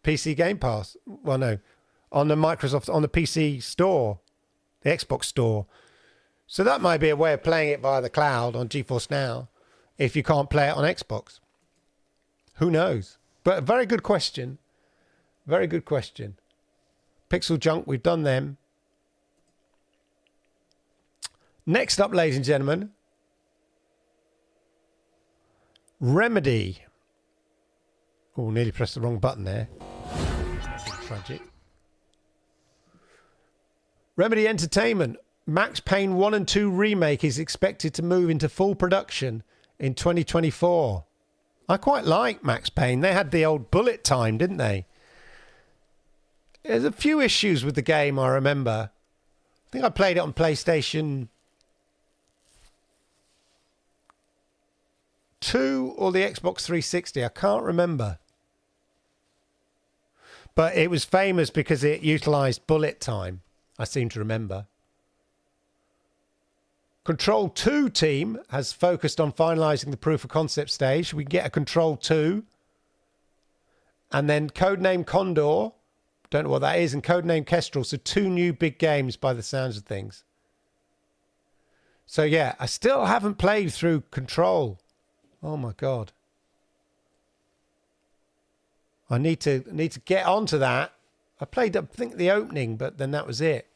PC Game Pass. Well, no, on the Microsoft, on the PC store, the Xbox store. So that might be a way of playing it via the cloud on GeForce Now if you can't play it on Xbox. Who knows? But a very good question. Very good question. Pixel Junk, we've done them. Next up, ladies and gentlemen, Remedy. Oh, nearly pressed the wrong button there. Tragic. Remedy Entertainment. Max Payne 1 and 2 remake is expected to move into full production in 2024. I quite like Max Payne. They had the old bullet time, didn't they? There's a few issues with the game, I remember. I think I played it on PlayStation 2 or the Xbox 360. I can't remember. But it was famous because it utilized bullet time, I seem to remember. Control 2 team has focused on finalizing the proof of concept stage. We get a Control 2. And then Codename Condor. Don't know what that is. And Codename Kestrel. So 2 new big games by the sounds of things. So yeah, I still haven't played through Control. Oh my God. I need to get onto that. I played, I think, the opening, but then that was it.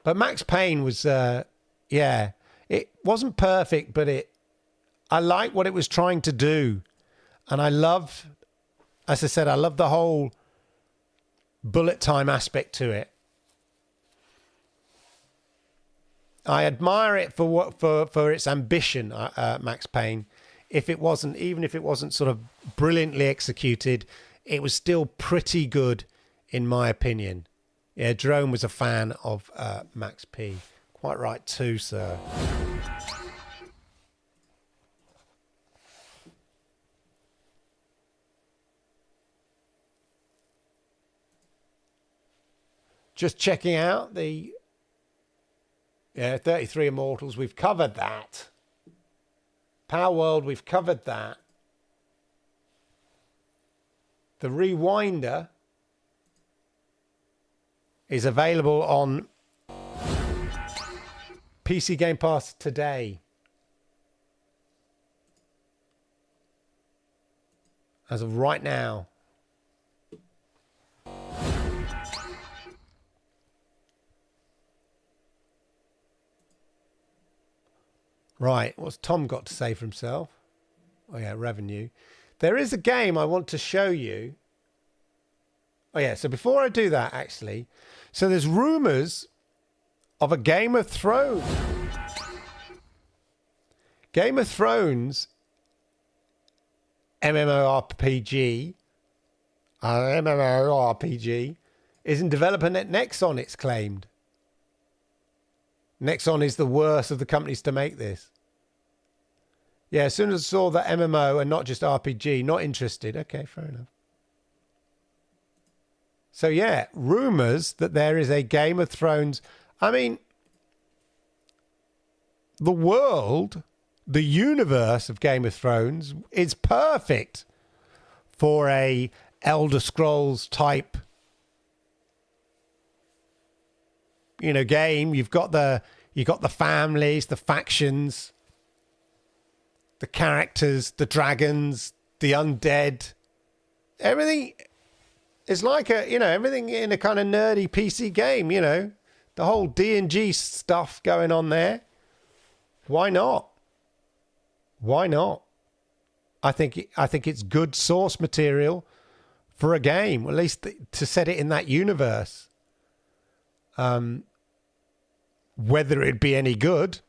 But Max Payne was, yeah, it wasn't perfect, but I like what it was trying to do. And I love, as I said, I love the whole bullet time aspect to it. I admire it for its ambition, Max Payne. Even if it wasn't sort of brilliantly executed, it was still pretty good, in my opinion. Yeah, Jerome was a fan of Max P. Quite right too, sir. Just checking out the 33 Immortals. We've covered that. Power World, we've covered that. The Rewinder is available on PC Game Pass today. As of right now. Right, what's Tom got to say for himself? Oh yeah, revenue. There is a game I want to show you. Oh yeah, so before I do that, actually, so there's rumours of a Game of Thrones. Game of Thrones MMORPG is in development at Nexon, it's claimed. Nexon is the worst of the companies to make this. Yeah, as soon as I saw that MMO and not just RPG, not interested. Okay, fair enough. So yeah, rumours that there is a Game of Thrones. I mean, the world, the universe of Game of Thrones is perfect for a Elder Scrolls type, game. You've got the families, the factions, the characters, the dragons, the undead. Everything is like everything in a kind of nerdy PC game, the whole D&G stuff going on there. Why not? Why not? I think it's good source material for a game, at least to set it in that universe. Whether it'd be any good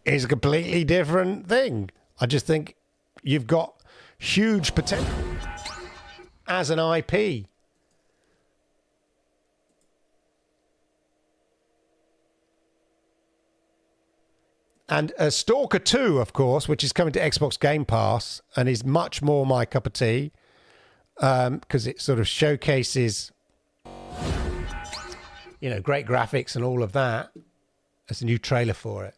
is a completely different thing. I just think you've got huge potential as an IP. And Stalker II, of course, which is coming to Xbox Game Pass and is much more my cup of tea, because it sort of showcases, great graphics and all of that. There's a new trailer for it.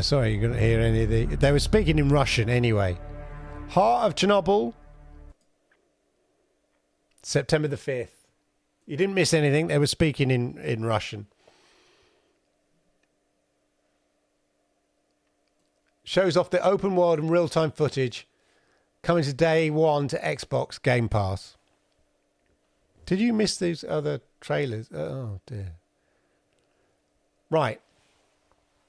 Sorry, you couldn't hear any of the... They were speaking in Russian anyway. Heart of Chernobyl, September the 5th. You didn't miss anything. They were speaking in Russian. Shows off the open world and real-time footage coming to day one to Xbox Game Pass. Did you miss these other trailers? Oh, dear. Right.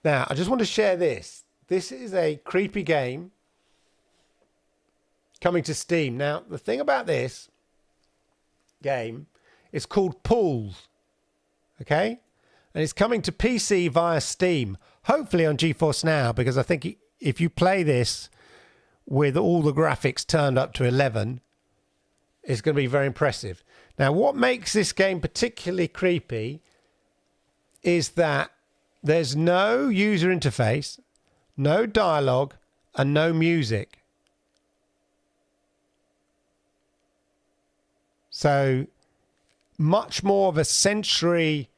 Now, I just want to share this. This is a creepy game coming to Steam. Now, the thing about this game, it's called Pools. Okay? And it's coming to PC via Steam. Hopefully on GeForce Now, because I think if you play this with all the graphics turned up to 11 is going to be very impressive. Now, what makes this game particularly creepy is that there's no user interface, no dialogue, and no music. So much more of a sensory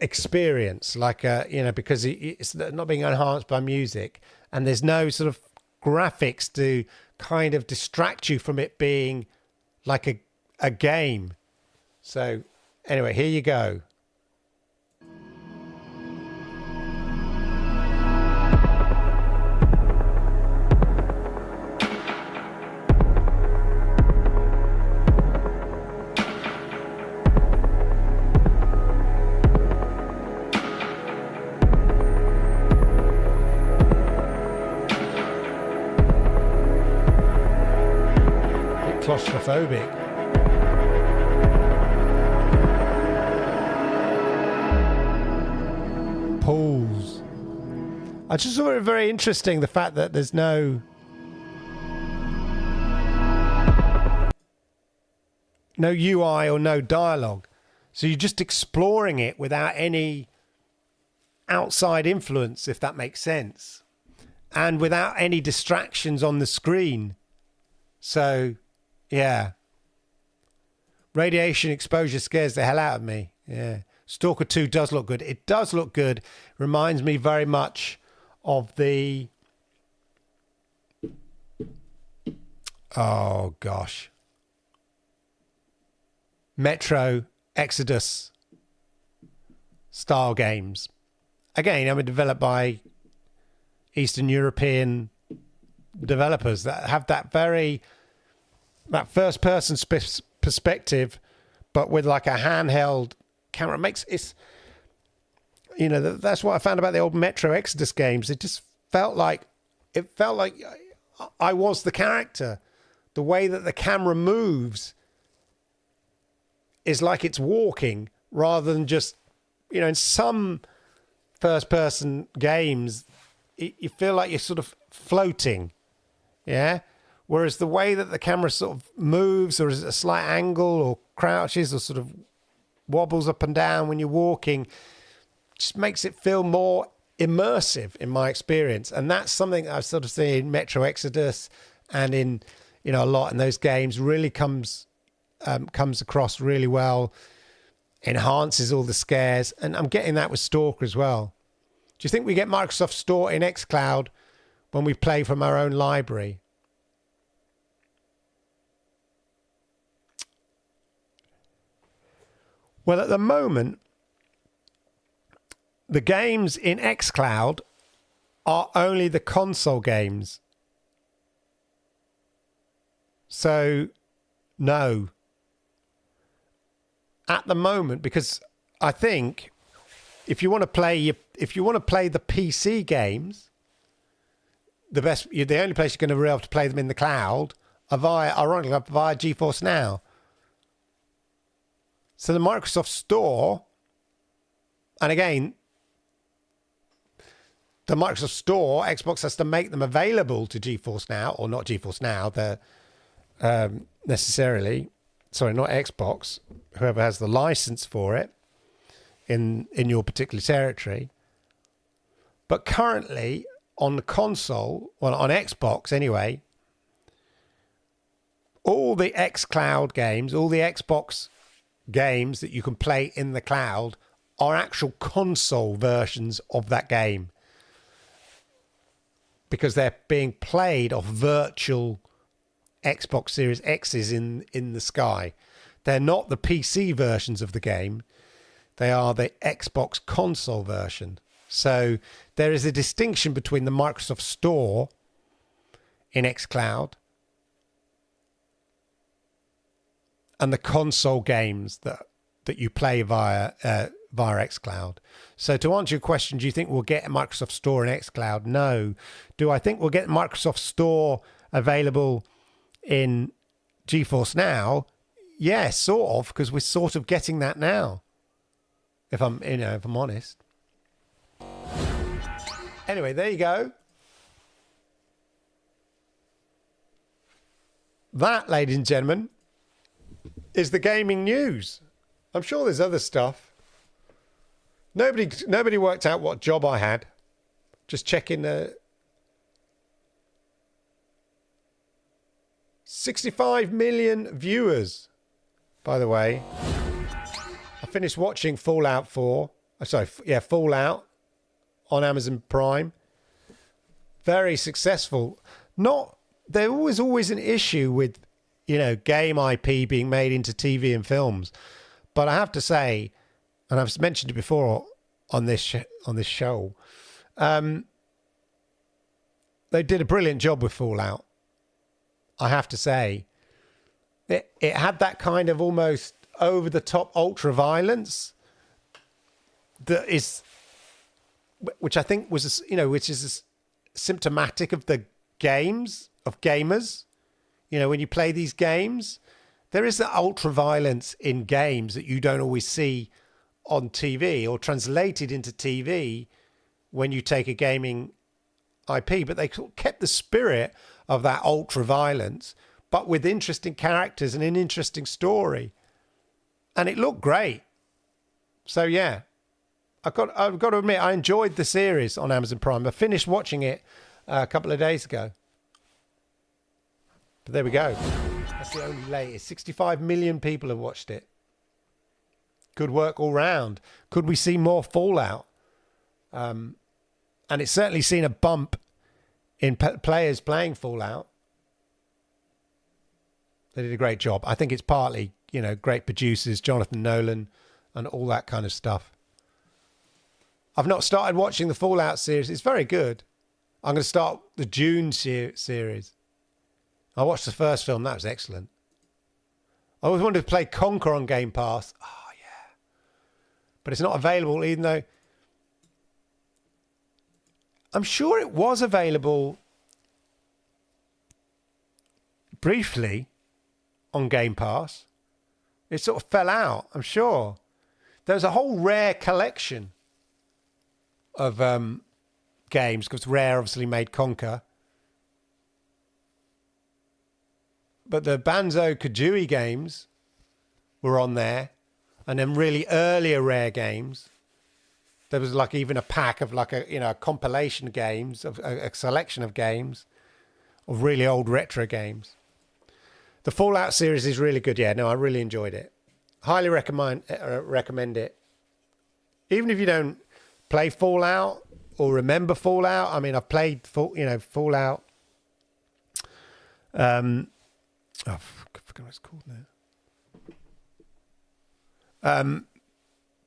experience, like because it's not being enhanced by music, and there's no sort of graphics to kind of distract you from it being like a game. So anyway, here you go. Claustrophobic. Pools. I just thought it very interesting, the fact that there's no UI or no dialogue. So you're just exploring it without any outside influence, if that makes sense. And without any distractions on the screen. So yeah. Radiation exposure scares the hell out of me. Yeah. Stalker 2 does look good. It does look good. Reminds me very much of the... Oh, gosh. Metro Exodus style games. Again, developed by Eastern European developers that have that first person perspective, but with like a handheld camera. Makes it's, that's what I found about the old Metro Exodus games. It just felt like I was the character. The way that the camera moves is like it's walking rather than just, in some first person games, you feel like you're sort of floating. Yeah. Whereas the way that the camera sort of moves, or is at a slight angle, or crouches, or sort of wobbles up and down when you're walking, just makes it feel more immersive in my experience. And that's something I've sort of seen in Metro Exodus and in, a lot in those games. Really comes across really well, enhances all the scares. And I'm getting that with Stalker as well. Do you think we get Microsoft Store in xCloud when we play from our own library? Well, at the moment, the games in xCloud are only the console games. So, no. At the moment, because I think if you want to play the PC games, the only place you're going to be able to play them in the cloud are via GeForce Now. So the Microsoft Store, and again, the Microsoft Store, Xbox has to make them available to GeForce Now, or not GeForce Now, necessarily. Sorry, not Xbox. Whoever has the license for it in your particular territory. But currently, on the console, well, on Xbox anyway, all the xCloud games, all the Xbox games that you can play in the cloud are actual console versions of that game, because they're being played off virtual Xbox Series X's in the sky. They're not the PC versions of the game. They are the Xbox console version. So there is a distinction between the Microsoft Store in xCloud and the console games that you play via xCloud. So to answer your question, do you think we'll get a Microsoft Store in xCloud? No. Do I think we'll get Microsoft Store available in GeForce Now? Yes, sort of, because we're sort of getting that now. If I'm honest. Anyway, there you go. that, ladies and gentlemen, is the gaming news. I'm sure there's other stuff. Nobody worked out what job I had. Just checking the 65 million viewers, by the way. I finished watching Fallout 4. Fallout on Amazon Prime. Very successful. There was always an issue with, game IP being made into TV and films. But I have to say, and I've mentioned it before on this show, they did a brilliant job with Fallout. I have to say, it had that kind of almost over-the-top ultra violence which I think was, which is symptomatic of the games, of gamers. When you play these games, there is that ultra violence in games that you don't always see on TV or translated into TV when you take a gaming IP, but they kept the spirit of that ultra violence, but with interesting characters and an interesting story. And it looked great. So yeah, I've got to admit, I enjoyed the series on Amazon Prime. I finished watching it a couple of days ago. But there we go. That's the only latest. 65 million people have watched it. Good work all round. Could we see more Fallout? And it's certainly seen a bump in players playing Fallout. They did a great job. I think it's partly, great producers, Jonathan Nolan, and all that kind of stuff. I've not started watching the Fallout series. It's very good. I'm going to start the Dune series. I watched the first film. That was excellent. I always wanted to play Conquer on Game Pass. Oh, yeah. But it's not available, even though I'm sure it was available briefly on Game Pass. It sort of fell out, I'm sure. There's a whole Rare collection of games, because Rare obviously made Conquer. But the Banjo-Kazooie games were on there. And then really earlier Rare games. There was like even a pack of like a compilation games, of a selection of games, of really old retro games. The Fallout series is really good. Yeah, no, I really enjoyed it. Highly recommend it. Even if you don't play Fallout or remember Fallout. I mean, I've played Fallout. I forgot what it's called now.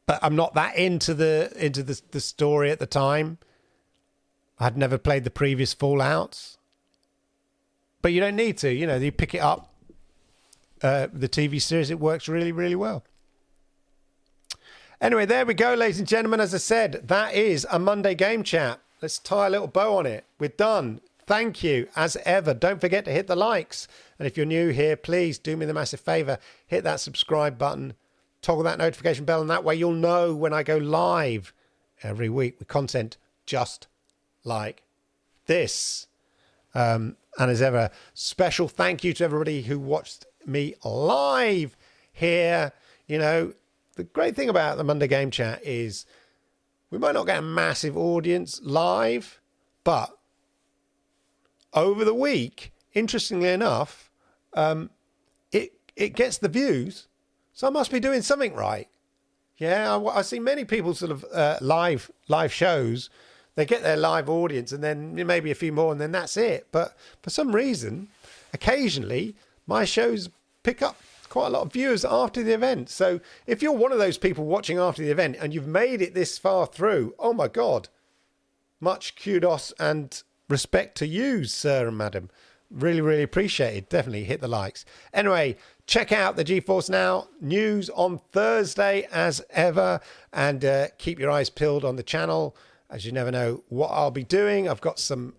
But I'm not that into the story at the time. I'd never played the previous Fallouts. But you don't need to. You pick it up. The TV series, it works really, really well. Anyway, there we go, ladies and gentlemen. As I said, that is a Monday Game Chat. Let's tie a little bow on it. We're done. Thank you, as ever. Don't forget to hit the likes. And if you're new here, please do me the massive favour. Hit that subscribe button. Toggle that notification bell. And that way you'll know when I go live every week with content just like this. And as ever, special thank you to everybody who watched me live here. The great thing about the Monday Game Chat is we might not get a massive audience live, but over the week, interestingly enough, it gets the views. So I must be doing something right. Yeah, I see many people sort of live shows. They get their live audience and then maybe a few more and then that's it. But for some reason, occasionally, my shows pick up quite a lot of viewers after the event. So if you're one of those people watching after the event and you've made it this far through, oh my God, much kudos and respect to you, sir and madam. Really, really appreciate it. Definitely hit the likes. Anyway, check out the GeForce Now news on Thursday as ever, and keep your eyes peeled on the channel, as you never know what I'll be doing. I've got some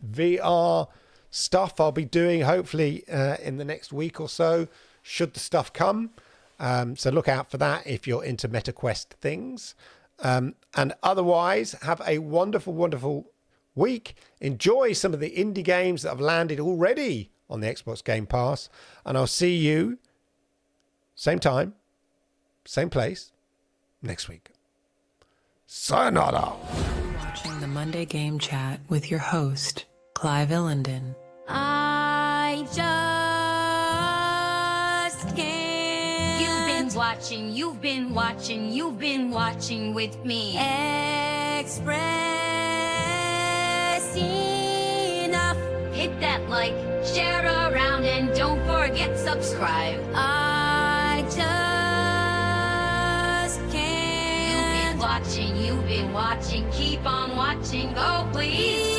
VR stuff I'll be doing hopefully in the next week or so, should the stuff come. So look out for that if you're into MetaQuest things. And otherwise, have a wonderful, wonderful week. Enjoy some of the indie games that have landed already on the Xbox Game Pass. And I'll see you same time, same place next week. Sayonara. Watching the Monday Game Chat with your host, Clive Illenden. I just can't. You've been watching with me. Express enough. Hit that like, share around, and don't forget subscribe. I just can't. You've been watching, keep on watching, oh please.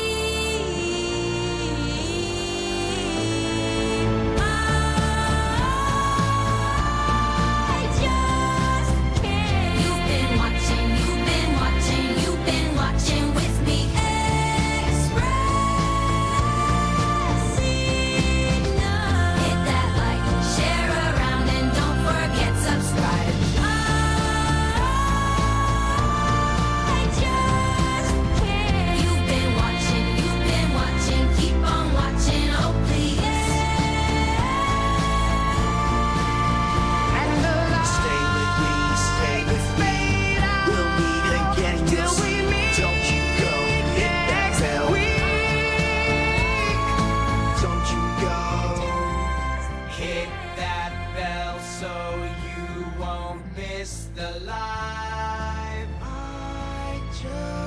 The live. I just